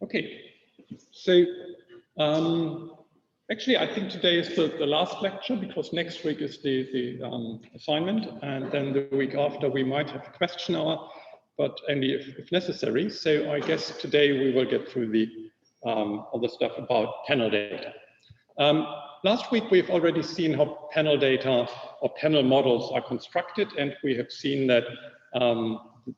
Okay, so actually I think today is the last lecture, because next week is the assignment, and then the week after we might have a question hour, but only if necessary. So I guess today we will get through the all the stuff about panel data. Last week we've already seen how panel data or panel models are constructed, and we have seen that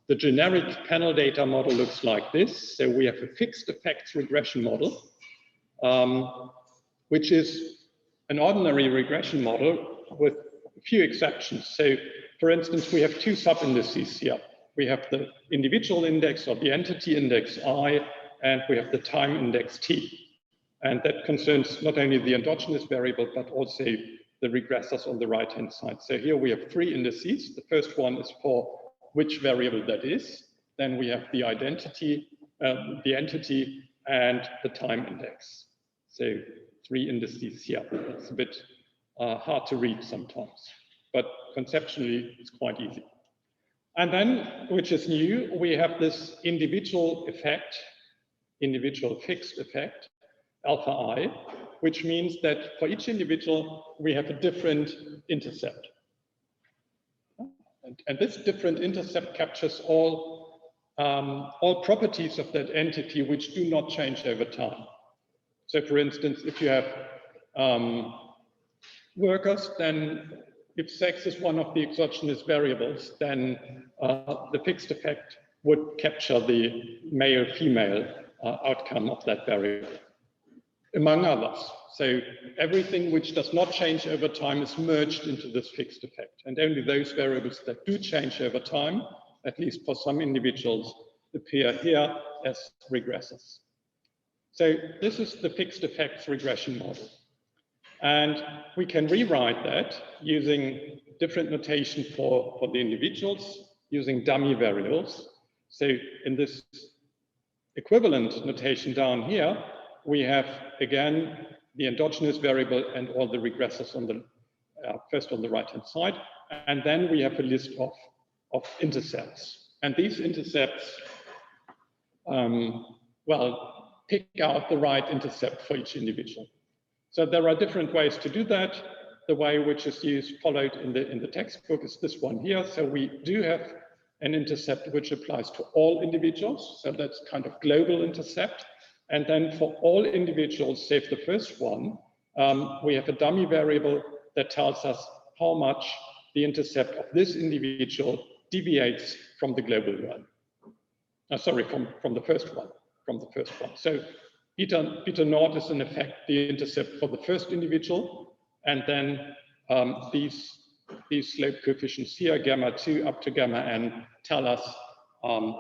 the generic panel data model looks like this. So we have a fixed effects regression model, which is an ordinary regression model with a few exceptions. So for instance, we have two sub-indices here. We have the individual index or the entity index I, and we have the time index T. And that concerns not only the endogenous variable, but also the regressors on the right-hand side. So here we have three indices. The first one is for which variable that is. Then we have the identity, the entity, and the time index. So three indices here. It's a bit hard to read sometimes, but conceptually it's quite easy. And then, which is new, we have this individual effect, individual fixed effect, alpha I, which means that for each individual, we have a different intercept. And this different intercept captures all properties of that entity which do not change over time. So for instance, if you have workers, then if sex is one of the exogenous variables, then the fixed effect would capture the male-female outcome of that variable, among others. So everything which does not change over time is merged into this fixed effect. And only those variables that do change over time, at least for some individuals, appear here as regressors. So this is the fixed effects regression model. And we can rewrite that using different notation for the individuals, using dummy variables. So in this equivalent notation down here, we have, again, the endogenous variable and all the regressors on the first on the right-hand side. And then we have a list of intercepts. And these intercepts, well, pick out the right intercept for each individual. So there are different ways to do that. The way which is followed in the textbook is this one here. So we do have an intercept which applies to all individuals. So that's kind of global intercept. And then for all individuals, save the first one, we have a dummy variable that tells us how much the intercept of this individual deviates from the global one. Sorry, from the first one, So beta naught is in effect the intercept for the first individual. And then these slope coefficients here, gamma 2 up to gamma n, tell us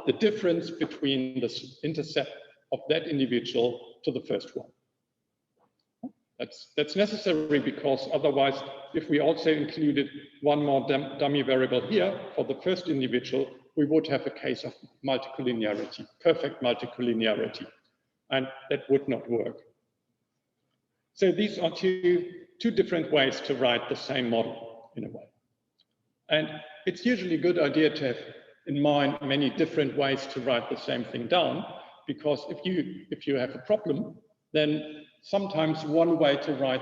the difference between the intercept of that individual to the first one. That's necessary because otherwise, if we also included one more dummy variable here for the first individual, we would have a case of multicollinearity, perfect multicollinearity, and that would not work. So these are two different ways to write the same model in a way. And it's usually a good idea to have in mind many different ways to write the same thing down, because if you have a problem, then sometimes one way to write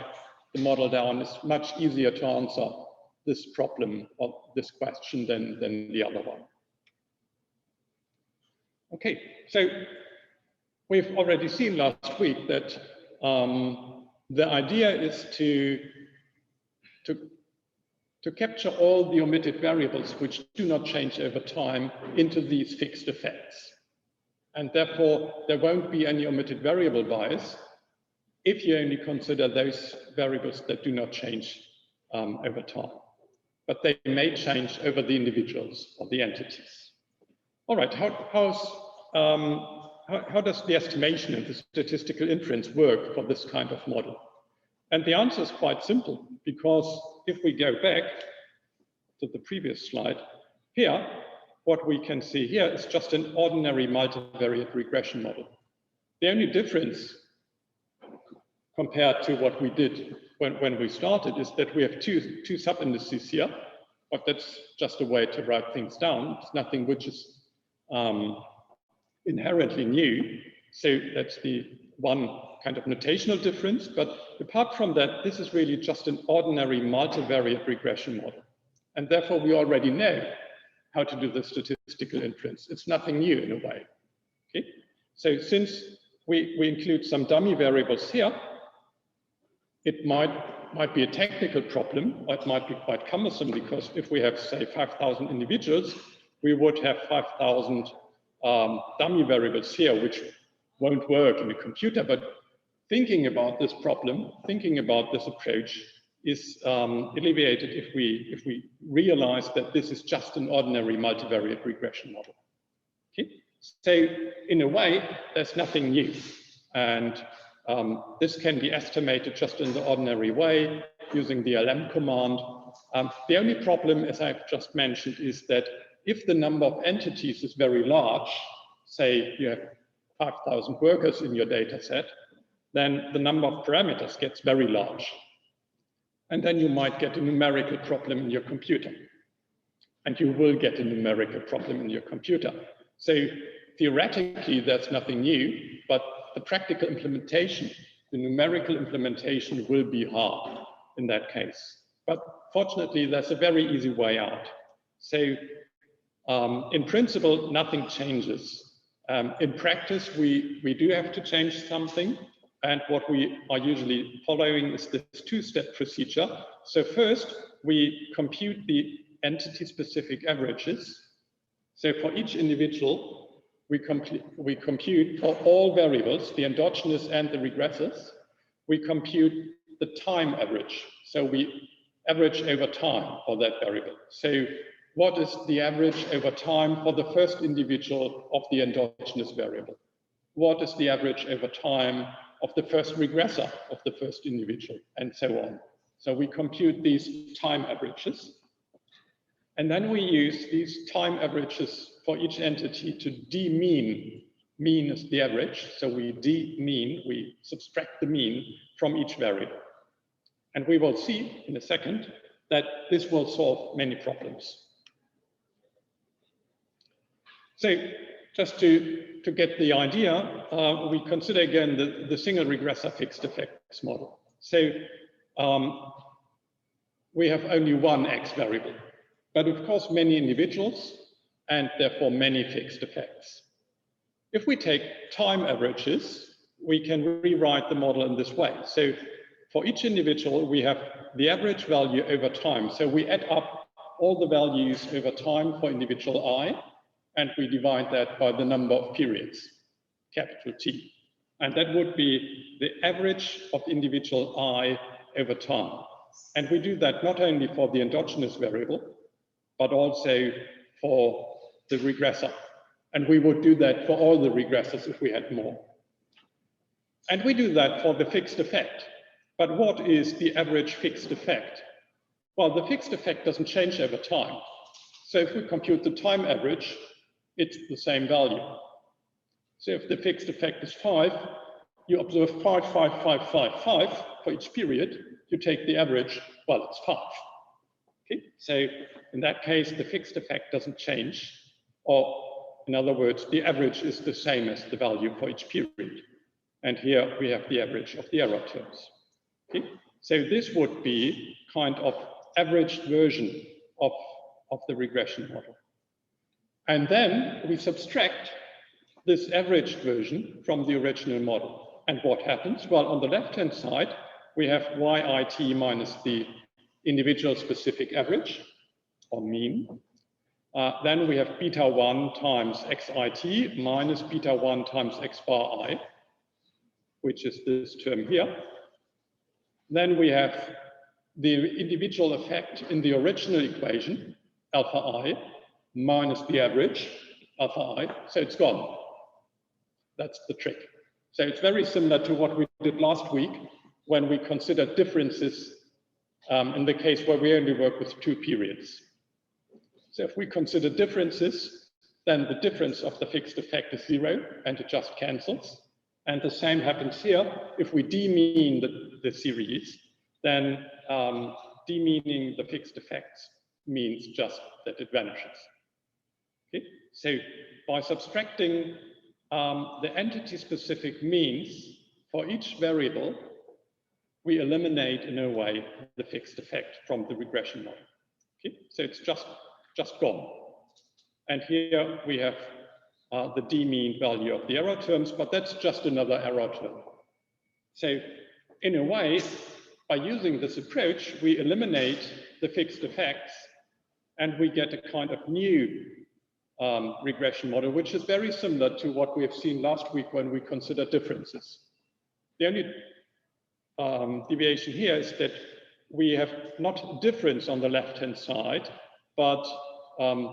the model down is much easier to answer this problem or this question than the other one. Okay, so we've already seen last week that the idea is to capture all the omitted variables which do not change over time into these fixed effects. And therefore, there won't be any omitted variable bias if you only consider those variables that do not change over time. But they may change over the individuals or the entities. All right, how does the estimation and the statistical inference work for this kind of model? And the answer is quite simple, because if we go back to the previous slide, here, what we can see here is just an ordinary multivariate regression model. The only difference compared to what we did when we started is that we have two sub-indices here, but that's just a way to write things down. It's nothing which is inherently new. So that's the one kind of notational difference. But apart from that, this is really just an ordinary multivariate regression model. And therefore, we already know how to do the statistical inference. It's nothing new in a way. Okay? So since we include some dummy variables here, it might be a technical problem, or it might be quite cumbersome, because if we have, say, 5,000 individuals, we would have 5,000 dummy variables here, which won't work in a computer. But thinking about this problem, thinking about this approach is alleviated if we realize that this is just an ordinary multivariate regression model. Okay? So in a way, there's nothing new. And this can be estimated just in the ordinary way using the LM command. The only problem, as I've just mentioned, is that if the number of entities is very large, say you have 5,000 workers in your data set, then the number of parameters gets very large. And then you might get a numerical problem in your computer. And you will get a numerical problem in your computer. So theoretically, that's nothing new, but the practical implementation, the numerical implementation will be hard in that case. But fortunately, there's a very easy way out. So in principle, nothing changes. In practice, we do have to change something. And what we are usually following is this two-step procedure. So first, we compute the entity-specific averages. So for each individual, we compute for all variables, the endogenous and the regressors, we compute the time average. So we average over time for that variable. So what is the average over time for the first individual of the endogenous variable? What is the average over time of the first regressor of the first individual, and so on. So we compute these time averages. And then we use these time averages for each entity to de-mean. Mean is the average, so we de-mean, we subtract the mean from each variable. And we will see in a second that this will solve many problems. So just to get the idea, we consider again the single regressor fixed effects model. So we have only one X variable, but of course many individuals and therefore many fixed effects. If we take time averages, we can rewrite the model in this way. So for each individual, we have the average value over time. So we add up all the values over time for individual I, and we divide that by the number of periods, capital T. And that would be the average of individual I over time. And we do that not only for the endogenous variable, but also for the regressor. And we would do that for all the regressors if we had more. And we do that for the fixed effect. But what is the average fixed effect? Well, the fixed effect doesn't change over time. So if we compute the time average, it's the same value. So if the fixed effect is 5, you observe 5, 5, 5, 5, 5 for each period. You take the average, well, it's 5. Okay? So in that case, the fixed effect doesn't change. Or in other words, the average is the same as the value for each period. And here we have the average of the error terms. Okay? So this would be kind of averaged version of the regression model. And then we subtract this averaged version from the original model. And what happens? Well, on the left-hand side, we have YIT minus the individual specific average, or mean. Then we have beta 1 times XIT minus beta 1 times X bar I, which is this term here. Then we have the individual effect in the original equation, alpha I, minus the average, alpha I, so it's gone. That's the trick. So it's very similar to what we did last week when we considered differences in the case where we only work with 2 periods. So if we consider differences, then the difference of the fixed effect is 0 and it just cancels. And the same happens here. If we demean the series, then demeaning the fixed effects means just that it vanishes. Okay? So by subtracting the entity-specific means for each variable, we eliminate, in a way, the fixed effect from the regression model. Okay? So it's just gone. And here we have the d-mean value of the error terms, but that's just another error term. So in a way, by using this approach, we eliminate the fixed effects and we get a kind of new regression model, which is very similar to what we have seen last week when we considered differences. The only deviation here is that we have not difference on the left-hand side, but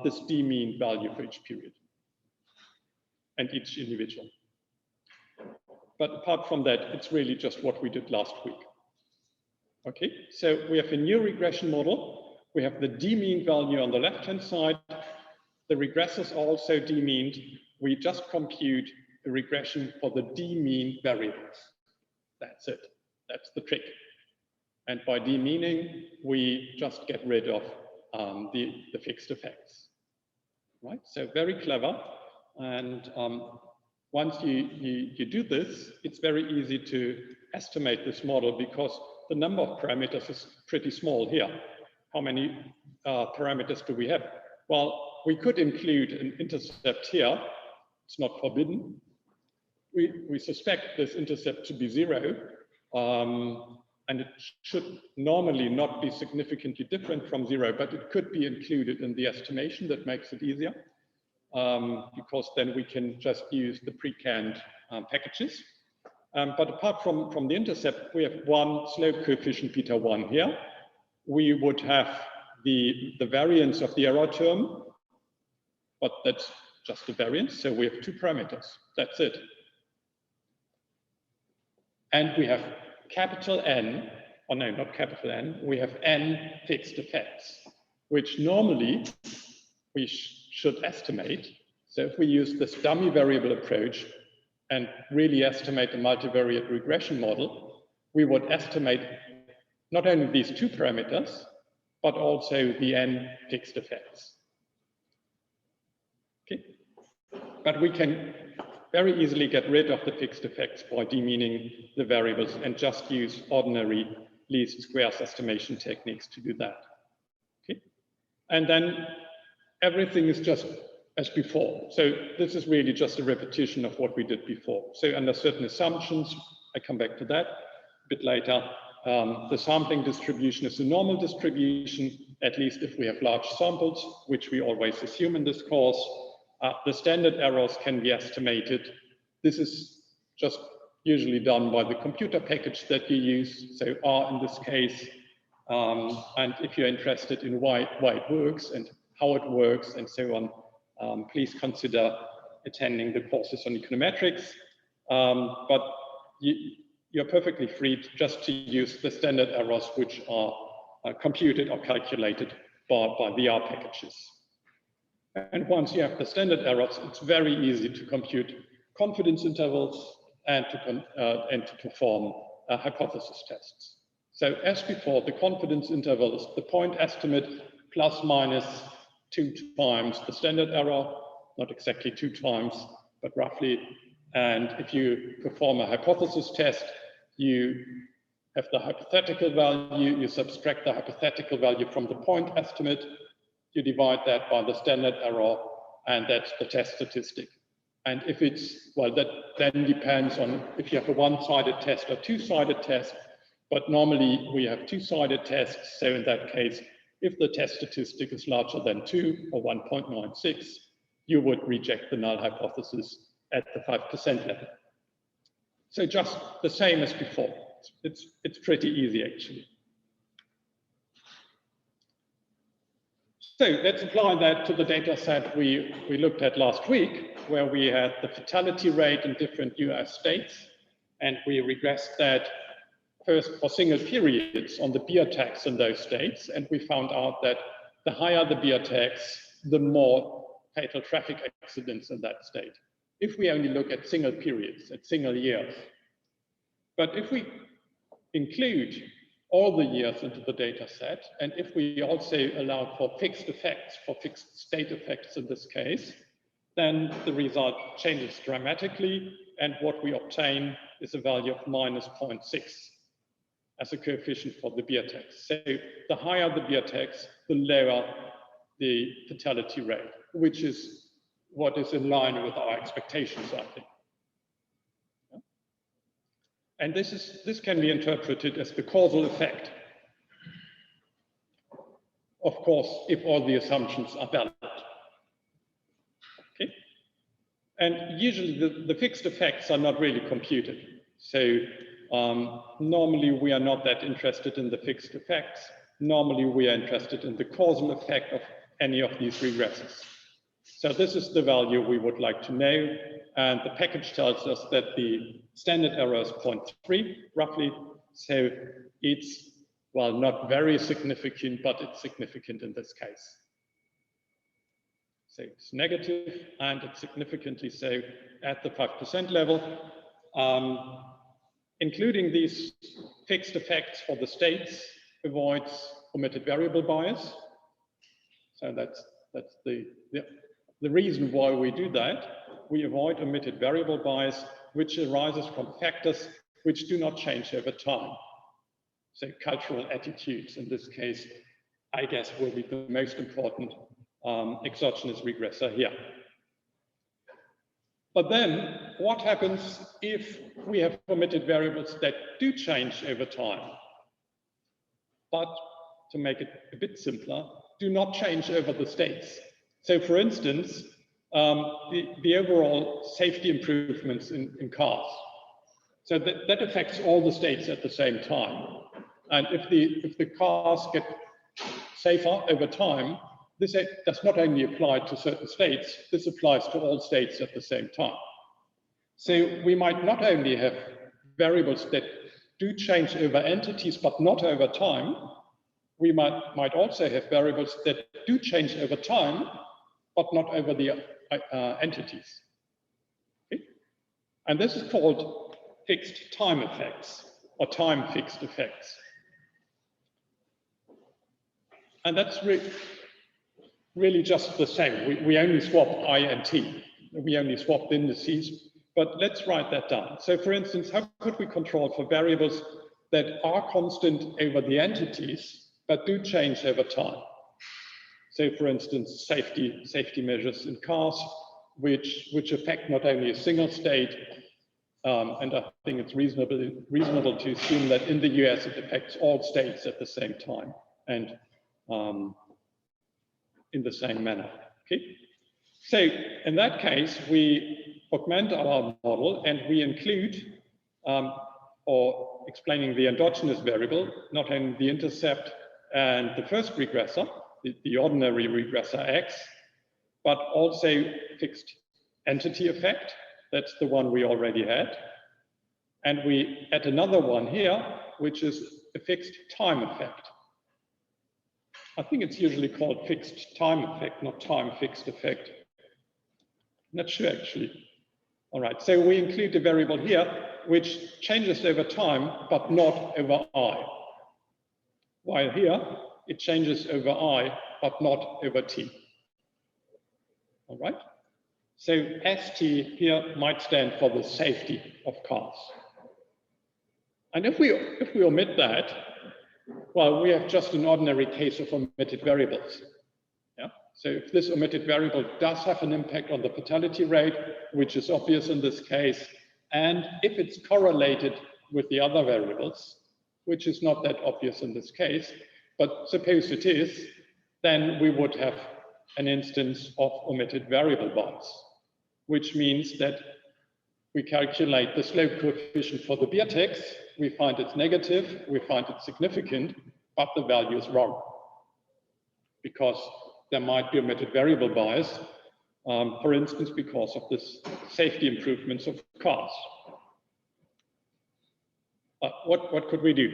this d-mean value for each period and each individual. But apart from that, it's really just what we did last week. Okay, so we have a new regression model. We have the d-mean value on the left-hand side. The regressors are also d-meaned. We just compute the regression for the d-mean variables. That's it. That's the trick. And by d-meaning, we just get rid of the fixed effects. Right? So very clever. And once you do this, it's very easy to estimate this model because the number of parameters is pretty small here. How many parameters do we have? Well, we could include an intercept here. It's not forbidden. We suspect this intercept to be 0. And it should normally not be significantly different from 0, but it could be included in the estimation. That makes it easier. Because then we can just use the pre-canned packages. But apart from the intercept, we have one slope coefficient beta 1 here. We would have the variance of the error term, but that's just a variance. So we have 2 parameters. That's it. And we have capital N, or no, not capital N. We have N fixed effects, which normally we should estimate. So if we use this dummy variable approach and really estimate a multivariate regression model, we would estimate not only these 2 parameters, but also the N fixed effects. Okay. But we can very easily get rid of the fixed effects by demeaning the variables and just use ordinary least squares estimation techniques to do that. Okay. And then everything is just as before. So this is really just a repetition of what we did before. So under certain assumptions, I come back to that a bit later. The sampling distribution is a normal distribution, at least if we have large samples, which we always assume in this course. The standard errors can be estimated. This is just usually done by the computer package that you use, so R in this case. And if you're interested in why it works and how it works and so on, please consider attending the courses on econometrics. But you're perfectly free just to use the standard errors which are computed or calculated by the R packages. And once you have the standard errors, it's very easy to compute confidence intervals and to perform hypothesis tests. So as before, the confidence interval is the point estimate plus minus 2 times the standard error, not exactly 2 times, but roughly. And if you perform a hypothesis test, you have the hypothetical value, you subtract the hypothetical value from the point estimate, you divide that by the standard error, and that's the test statistic. And if it's, well, that then depends on if you have a one-sided test or two-sided test, but normally we have two-sided tests. So in that case, if the test statistic is larger than 2 or 1.96, you would reject the null hypothesis at the 5% level. So just the same as before. It's pretty easy, actually. So let's apply that to the data set we looked at last week, where we had the fatality rate in different US states, and we regressed that first for single periods on the beer tax in those states, and we found out that the higher the beer tax, the more fatal traffic accidents in that state, if we only look at single periods, at single years. But if we include all the years into the data set, and if we also allow for fixed effects, for fixed state effects in this case, then the result changes dramatically, and what we obtain is a value of minus 0.6 as a coefficient for the Beer-tax. So the higher the Beer-tax, the lower the fatality rate, which is what is in line with our expectations, I think. And this can be interpreted as the causal effect. Of course, if all the assumptions are valid. Okay? And usually the fixed effects are not really computed. So normally we are not that interested in the fixed effects. Normally we are interested in the causal effect of any of these regresses. So this is the value we would like to know. And the package tells us that the standard error is 0.3, roughly. So it's, well, not very significant, but it's significant in this case. So it's negative, and it's significantly so at the 5% level. Including these fixed effects for the states avoids omitted variable bias. So that's the reason why we do that. We avoid omitted variable bias, which arises from factors which do not change over time. So cultural attitudes, in this case, I guess, will be the most important exogenous regressor here. But then what happens if we have omitted variables that do change over time, but to make it a bit simpler, do not change over the states? So for instance, the overall safety improvements in cars. So that affects all the states at the same time. And if the cars get safer over time, this does not only apply to certain states, this applies to all states at the same time. So we might not only have variables that do change over entities, but not over time. We might also have variables that do change over time, but not over the entities. Okay? And this is called fixed time effects, or time fixed effects. And that's really just the same. We only swap I and T. We only swap the indices, but let's write that down. So for instance, how could we control for variables that are constant over the entities, but do change over time? So for instance, safety measures in cars, which affect not only a single state, and I think it's reasonable to assume that in the US it affects all states at the same time and in the same manner. Okay? So in that case, we augment our model and we include, or explaining the endogenous variable, not only the intercept and the first regressor, the ordinary regressor X, but also fixed entity effect. That's the one we already had. And we add another one here, which is a fixed time effect. I think it's usually called fixed time effect, not time fixed effect. Not sure actually. All right, so we include a variable here, which changes over time, but not over I. While here, it changes over I, but not over T. All right? So ST here might stand for the safety of cars. And if we omit that, well, we have just an ordinary case of omitted variables. Yeah? So if this omitted variable does have an impact on the fatality rate, which is obvious in this case, and if it's correlated with the other variables, which is not that obvious in this case, but suppose it is, then we would have an instance of omitted variable bias, which means that we calculate the slope coefficient for the Beer-tax, we find it's negative, we find it significant, but the value is wrong because there might be omitted variable bias, for instance, because of this safety improvements of cars. What could we do?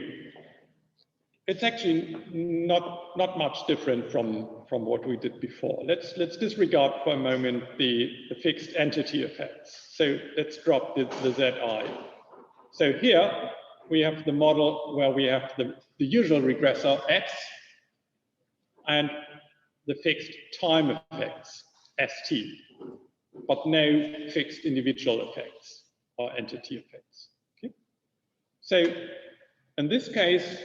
It's actually not much different from what we did before. Let's disregard for a moment the fixed entity effects. So let's drop the ZI. So here we have the model where we have the usual regressor X and the fixed time effects ST. but no fixed individual effects or entity effects. Okay? So in this case,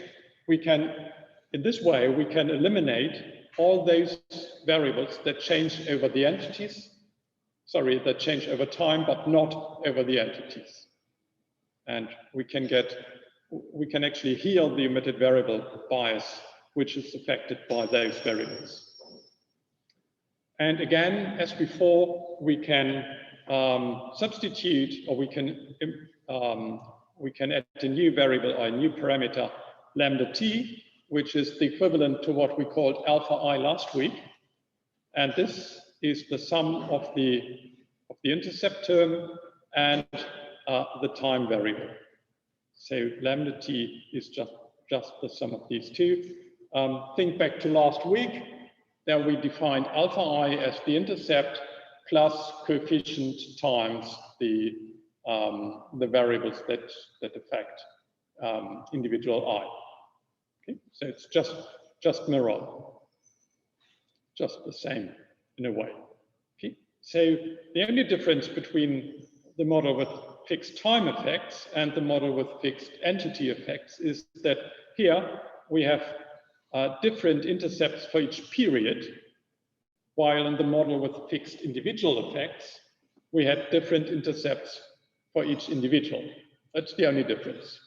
we can, in this way, we can eliminate all those variables that change over the entities, sorry, that change over time, but not over the entities. And we can actually heal the omitted variable bias, which is affected by those variables. And again, as before, we can substitute, or we can add a new variable or a new parameter, lambda t, which is the equivalent to what we called alpha I last week. And this is the sum of the intercept term and the time variable. So lambda t is just the sum of these two. Think back to last week. There we defined alpha I as the intercept plus coefficient times the variables that affect individual I. Okay? So it's just mirror, just the same in a way. Okay? So the only difference between the model with fixed time effects and the model with fixed entity effects is that here we have different intercepts for each period, while in the model with fixed individual effects, we had different intercepts for each individual. That's the only difference.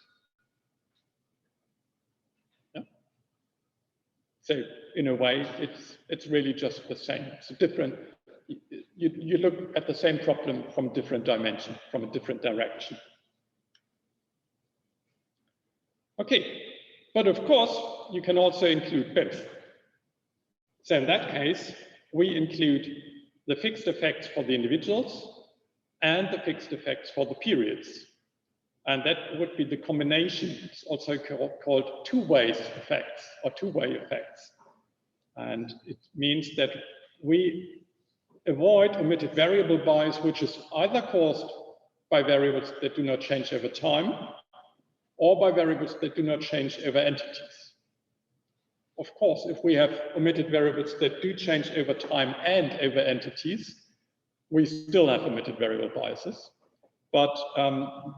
Yeah. So in a way, it's really just the same. It's a different, you look at the same problem from a different dimension, from a different direction. Okay, but of course, you can also include both. So in that case, we include the fixed effects for the individuals and the fixed effects for the periods. And that would be the combination. It's also called two-way effects or two-way effects. And it means that we avoid omitted variable bias, which is either caused by variables that do not change over time or by variables that do not change over entities. Of course, if we have omitted variables that do change over time and over entities, we still have omitted variable biases. But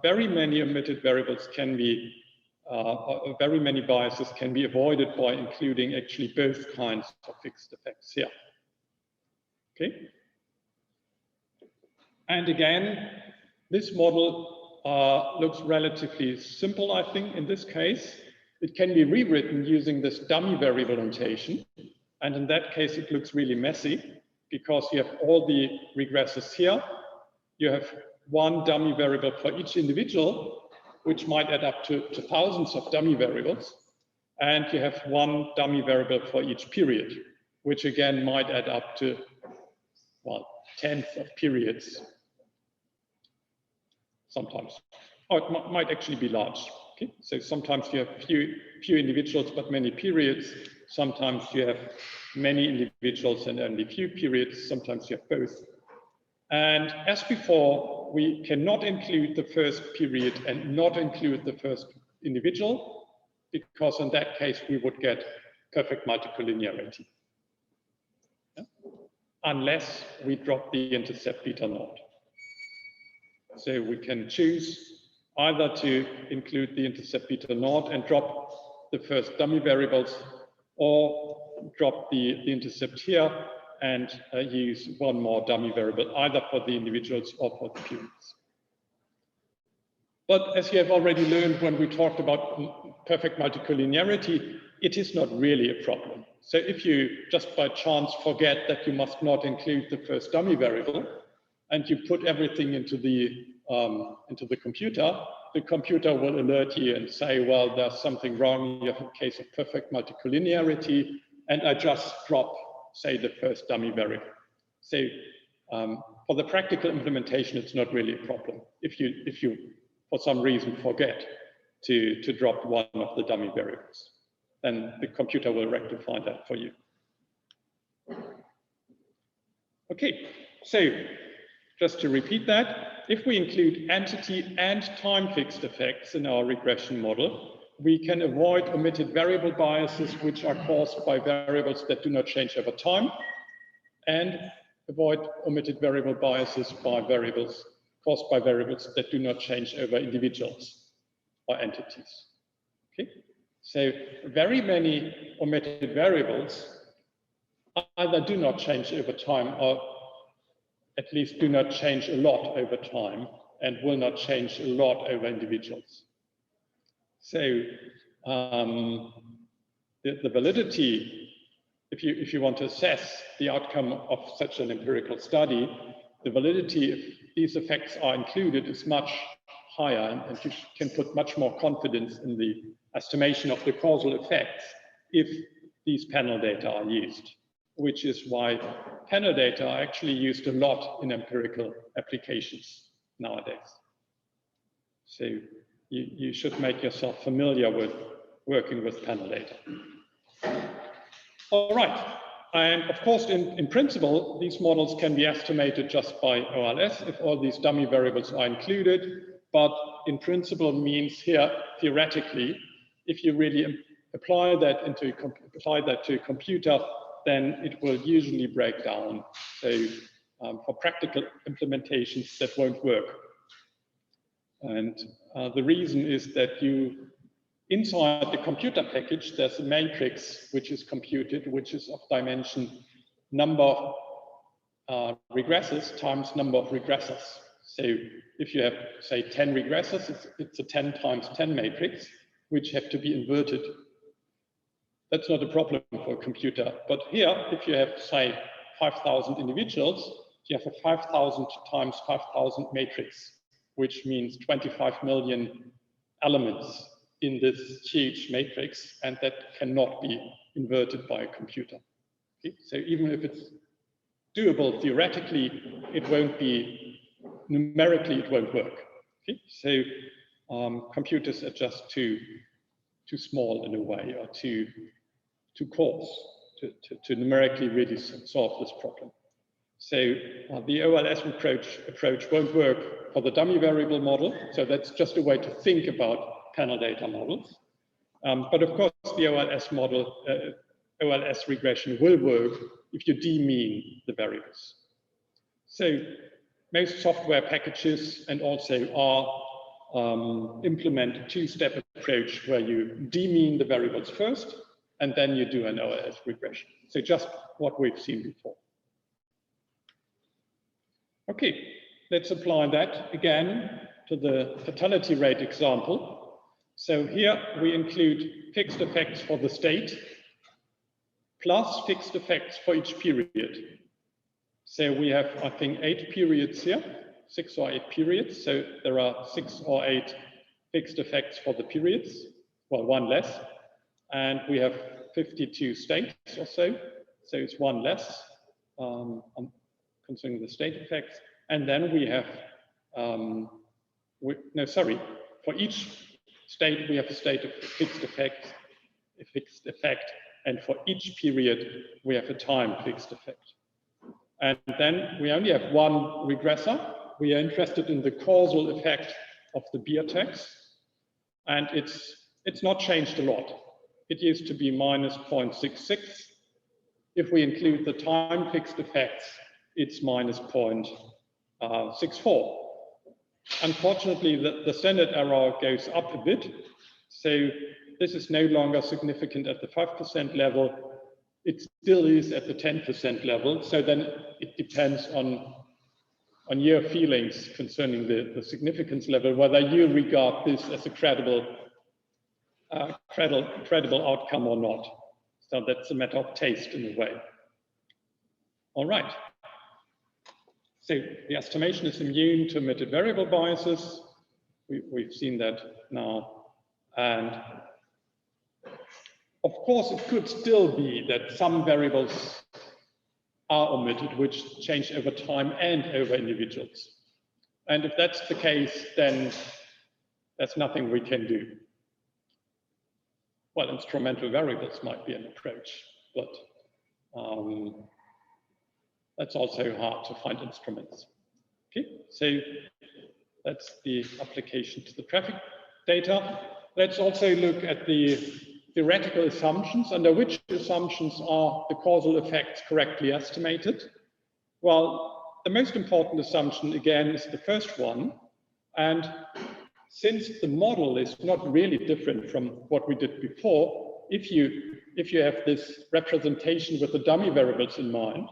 very many omitted variables can be, very many biases can be avoided by including actually both kinds of fixed effects here. Okay. And again, this model looks relatively simple, I think, in this case. It can be rewritten using this dummy variable notation. And in that case, it looks really messy because you have all the regresses here. You have one dummy variable for each individual, which might add up to thousands of dummy variables. And you have one dummy variable for each period, which again might add up to, well, tens of periods sometimes. Or it might actually be large. Okay? So sometimes you have few individuals, but many periods. Sometimes you have many individuals and only few periods. Sometimes you have both. And as before, we cannot include the first period and not include the first individual, because in that case, we would get perfect multicollinearity. Yeah? Unless we drop the intercept beta naught. So we can choose either to include the intercept beta naught and drop the first dummy variables, or drop the intercept here and use one more dummy variable, either for the individuals or for the periods. But as you have already learned when we talked about perfect multicollinearity, it is not really a problem. So if you just by chance forget that you must not include the first dummy variable, and you put everything into the computer will alert you and say, well, there's something wrong. You have a case of perfect multicollinearity, and I just drop, say, the first dummy variable. So for the practical implementation, it's not really a problem. If you for some reason forget to drop one of the dummy variables, then the computer will rectify that for you. Okay, so just to repeat that, if we include entity and time fixed effects in our regression model, we can avoid omitted variable biases which are caused by variables that do not change over time, and avoid omitted variable biases by variables caused by variables that do not change over individuals or entities. Okay, so very many omitted variables either do not change over time or at least do not change a lot over time and will not change a lot over individuals. So the validity, if you want to assess the outcome of such an empirical study, the validity, if these effects are included, is much higher, and you can put much more confidence in the estimation of the causal effects if these panel data are used, which is why panel data are actually used a lot in empirical applications nowadays. So you should make yourself familiar with working with panel data. All right. And of course, in principle, these models can be estimated just by OLS if all these dummy variables are included. But in principle means here, theoretically, if you really apply that to a computer, then it will usually break down. So for practical implementations, that won't work. And the reason is that inside the computer package, there's a matrix which is computed, which is of dimension number of regressors times number of regressors. So if you have, say, 10 regressors, it's a 10 times 10 matrix, which have to be inverted. That's not a problem for a computer. But here, if you have, say, 5,000 individuals, you have a 5,000 times 5,000 matrix, which means 25 million elements in this huge matrix, and that cannot be inverted by a computer. Okay? So even if it's doable theoretically, it won't be, numerically it won't work. Okay? So computers are just too small in a way, or too coarse to numerically really solve this problem. So the OLS approach won't work for the dummy variable model. So that's just a way to think about panel data models. But of course, the OLS model, OLS regression will work if you demean the variables. So most software packages and also R implement a two-step approach where you demean the variables first, and then you do an OLS regression. So just what we've seen before. Okay, let's apply that again to the fatality rate example. So here we include fixed effects for the state plus fixed effects for each period. So we have, I think, 8 periods here, 6 or 8 periods. So there are 6 or 8 fixed effects for the periods, well, 1 less. And we have 52 states or so. So it's 1 less concerning the state effects. And then we have, for each state, we have a state of fixed effect, and for each period, we have a time fixed effect. And then we only have 1 regressor. We are interested in the causal effect of the beer tax, and it's not changed a lot. It used to be minus 0.66. If we include the time fixed effects, it's minus 0.64. Unfortunately, the standard error goes up a bit. So this is no longer significant at the 5% level. It still is at the 10% level. So then it depends on your feelings concerning the significance level, whether you regard this as a credible outcome or not. So that's a matter of taste in a way. All right. So the estimation is immune to omitted variable biases. We've seen that now. And of course, it could still be that some variables are omitted, which change over time and over individuals. And if that's the case, then there's nothing we can do. Well, instrumental variables might be an approach, but that's also hard to find instruments. Okay, so that's the application to the traffic data. Let's also look at the theoretical assumptions. Under which assumptions are the causal effects correctly estimated? Well, the most important assumption, again, is the first one. And since the model is not really different from what we did before, if you have this representation with the dummy variables in mind,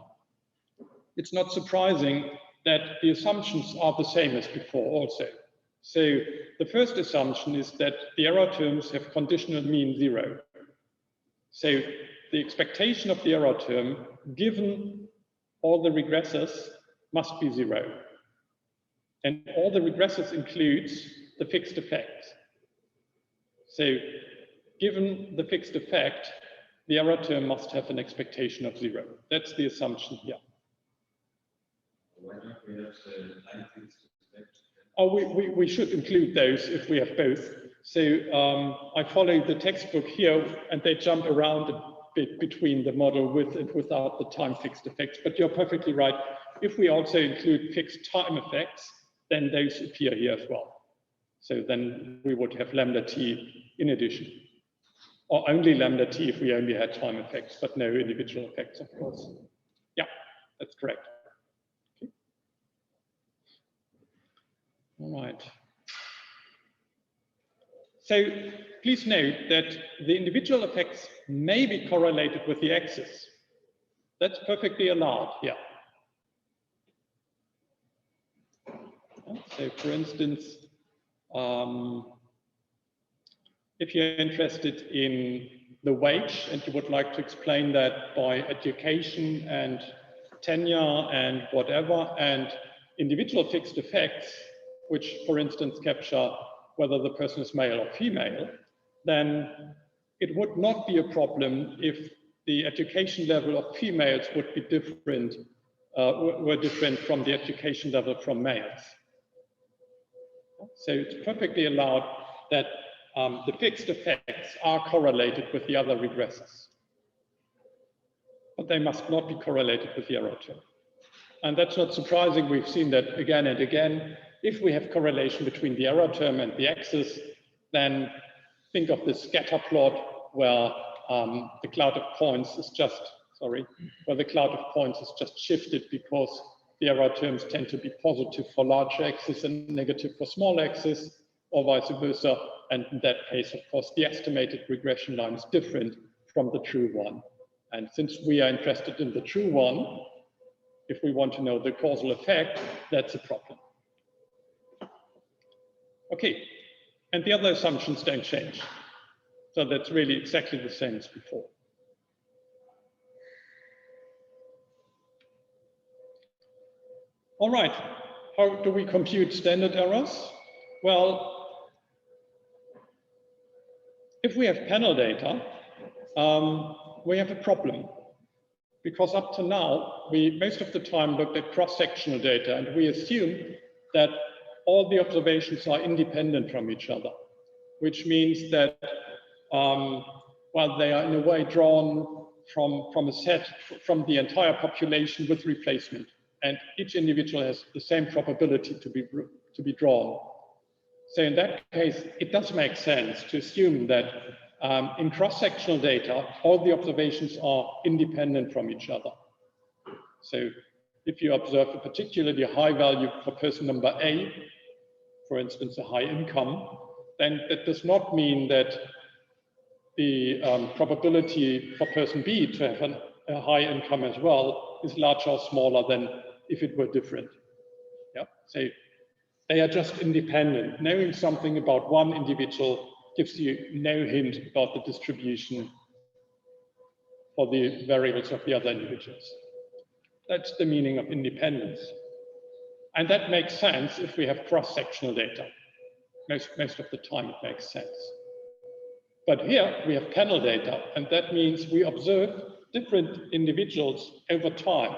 it's not surprising that the assumptions are the same as before also. So the first assumption is that the error terms have conditional mean 0. So the expectation of the error term, given all the regressors, must be 0. And all the regressors includes the fixed effect. So given the fixed effect, the error term must have an expectation of 0. That's the assumption here. Why don't we have the line fixed effect? Oh, we should include those if we have both. So I follow the textbook here, and they jump around a bit between the model with and without the time fixed effects. But you're perfectly right. If we also include fixed time effects, then those appear here as well. So then we would have lambda t in addition, or only lambda t if we only had time effects, but no individual effects, of course. Yeah, that's correct. Okay. All right. So please note that the individual effects may be correlated with the axis. That's perfectly allowed here. So for instance, if you're interested in the wage and you would like to explain that by education and tenure and whatever, and individual fixed effects, which for instance capture whether the person is male or female, then it would not be a problem if the education level of females would be different, were different from the education level from males. So it's perfectly allowed that the fixed effects are correlated with the other regressors. But they must not be correlated with the error term. And that's not surprising. We've seen that again and again. If we have correlation between the error term and the axis, then think of this scatter plot where the cloud of points is just, where the cloud of points is just shifted because the error terms tend to be positive for large axis and negative for small axis, or vice versa. And in that case, of course, the estimated regression line is different from the true one. And since we are interested in the true one, if we want to know the causal effect, that's a problem. Okay, and the other assumptions don't change. So that's really exactly the same as before. All right, how do we compute standard errors? Well, if we have panel data, we have a problem. Because up to now, we most of the time looked at cross-sectional data, and we assume that all the observations are independent from each other, which means that, well, they are in a way drawn from a set, from the entire population with replacement. And each individual has the same probability to be drawn. So in that case, it does make sense to assume that in cross-sectional data, all the observations are independent from each other. So if you observe a particularly high value for person number A, for instance, a high income, then that does not mean that the probability for person B to have a high income as well is larger or smaller than if it were different. Yeah, so they are just independent. Knowing something about one individual gives you no hint about the distribution for the variables of the other individuals. That's the meaning of independence. And that makes sense if we have cross-sectional data. Most of the time it makes sense. But here we have panel data, and that means we observe different individuals over time.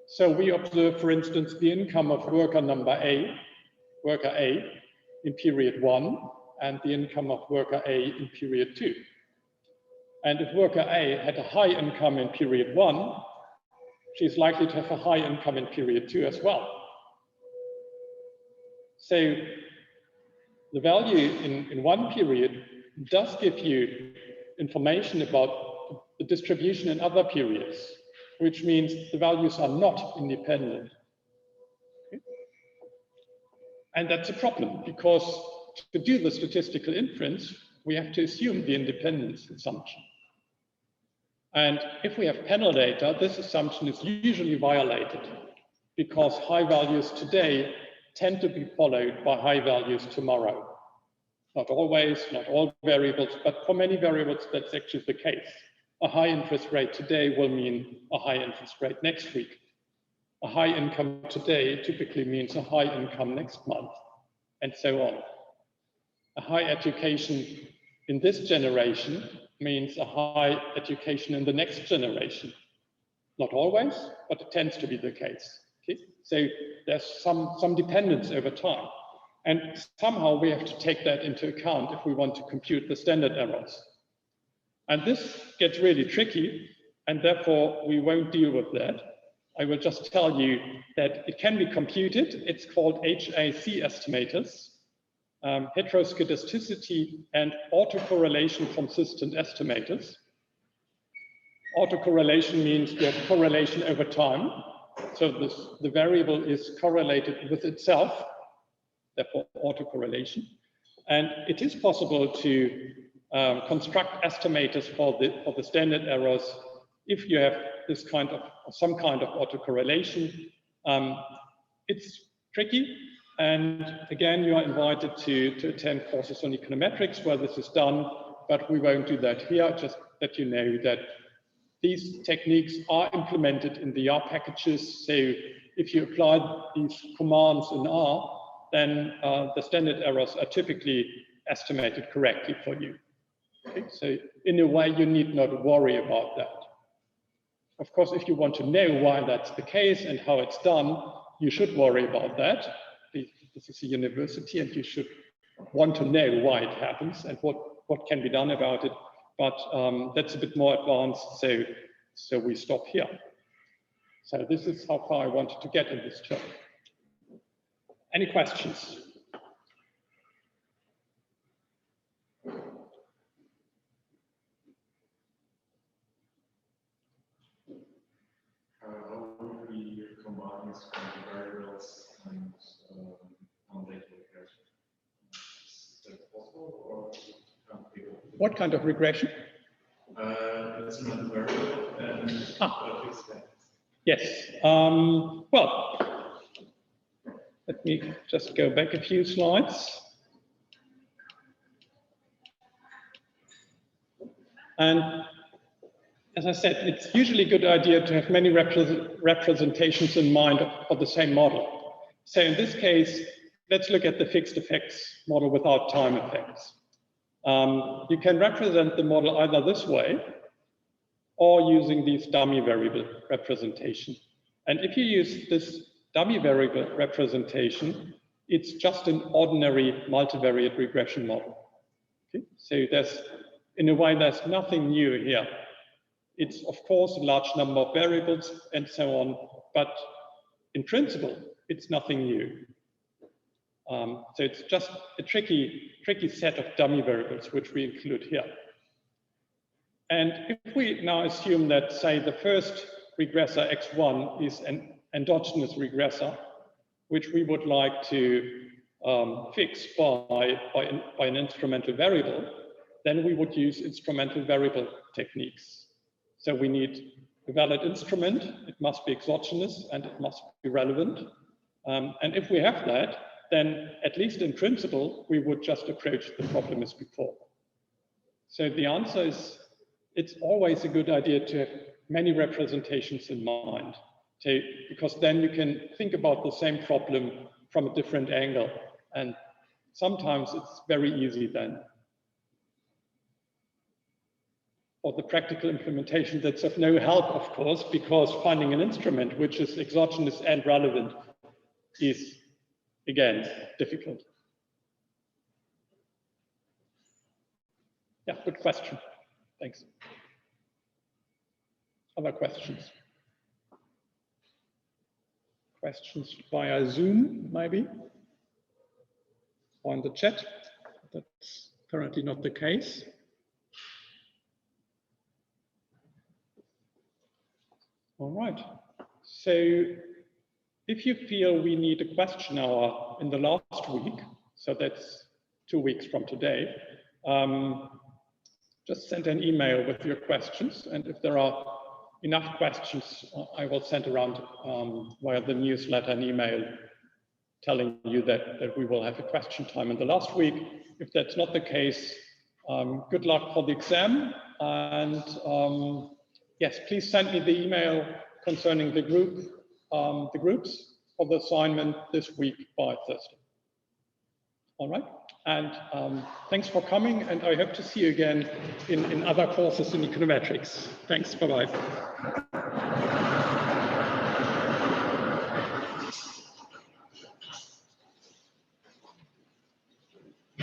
So we observe, for instance, the income of worker A in period 1, and the income of worker A in period 2. And if worker A had a high income in period 1, she's likely to have a high income in period 2 as well. So the value in one period does give you information about the distribution in other periods. which means the values are not independent. Okay. And that's a problem, because to do the statistical inference, we have to assume the independence assumption. And if we have panel data, this assumption is usually violated, because high values today tend to be followed by high values tomorrow. Not always, not all variables, but for many variables, that's actually the case. A high interest rate today will mean a high interest rate next week. A high income today typically means a high income next month, and so on. A high education in this generation means a high education in the next generation. Not always, but it tends to be the case. Okay? So there's some dependence over time. And somehow we have to take that into account if we want to compute the standard errors. And this gets really tricky, and therefore we won't deal with that. I will just tell you that it can be computed. It's called HAC estimators, heteroscedasticity and autocorrelation consistent estimators. Autocorrelation means you have correlation over time. So the variable is correlated with itself, therefore autocorrelation. And it is possible to construct estimators for the standard errors if you have this kind of, some kind of autocorrelation. It's tricky. And again, you are invited to attend courses on econometrics where this is done, but we won't do that here. Just let you know that these techniques are implemented in the R packages. So if you apply these commands in R, then the standard errors are typically estimated correctly for you. Okay? So in a way, you need not worry about that. Of course, if you want to know why that's the case and how it's done, you should worry about that. This is a university and you should want to know why it happens and what can be done about it. But that's a bit more advanced, so we stop here. So this is how far I wanted to get in this talk. Any questions? How would we combine these variables and on data regression? Is that possible, or can't be? What kind of regression? It's not a variable and yes. Well, let me just go back a few slides. And as I said, it's usually a good idea to have many representations in mind of the same model. So in this case, let's look at the fixed effects model without time effects. You can represent the model either this way or using these dummy variable representation. And if you use this dummy variable representation, it's just an ordinary multivariate regression model. Okay? So in a way, there's nothing new here. It's, of course, a large number of variables and so on, but in principle, it's nothing new. So it's just a tricky set of dummy variables, which we include here. And if we now assume that, say, the first regressor X1 is an endogenous regressor, which we would like to fix by an instrumental variable, then we would use instrumental variable techniques. So we need a valid instrument, it must be exogenous, and it must be relevant. And if we have that, then at least in principle, we would just approach the problem as before. So the answer is, it's always a good idea to have many representations in mind, because then you can think about the same problem from a different angle. And sometimes it's very easy then. For the practical implementation, that's of no help, of course, because finding an instrument which is exogenous and relevant is, again, difficult. Yeah, good question. Thanks. Other questions? Questions via Zoom, maybe? Or in the chat? That's currently not the case. All right. So if you feel we need a question hour in the last week, so that's 2 weeks from today, just send an email with your questions. And if there are enough questions, I will send around via the newsletter an email telling you that we will have a question time in the last week. If that's not the case, good luck for the exam. And yes, please send me the email concerning the groups for the assignment this week by Thursday. All right, and thanks for coming, and I hope to see you again in other courses in econometrics. Thanks, bye-bye.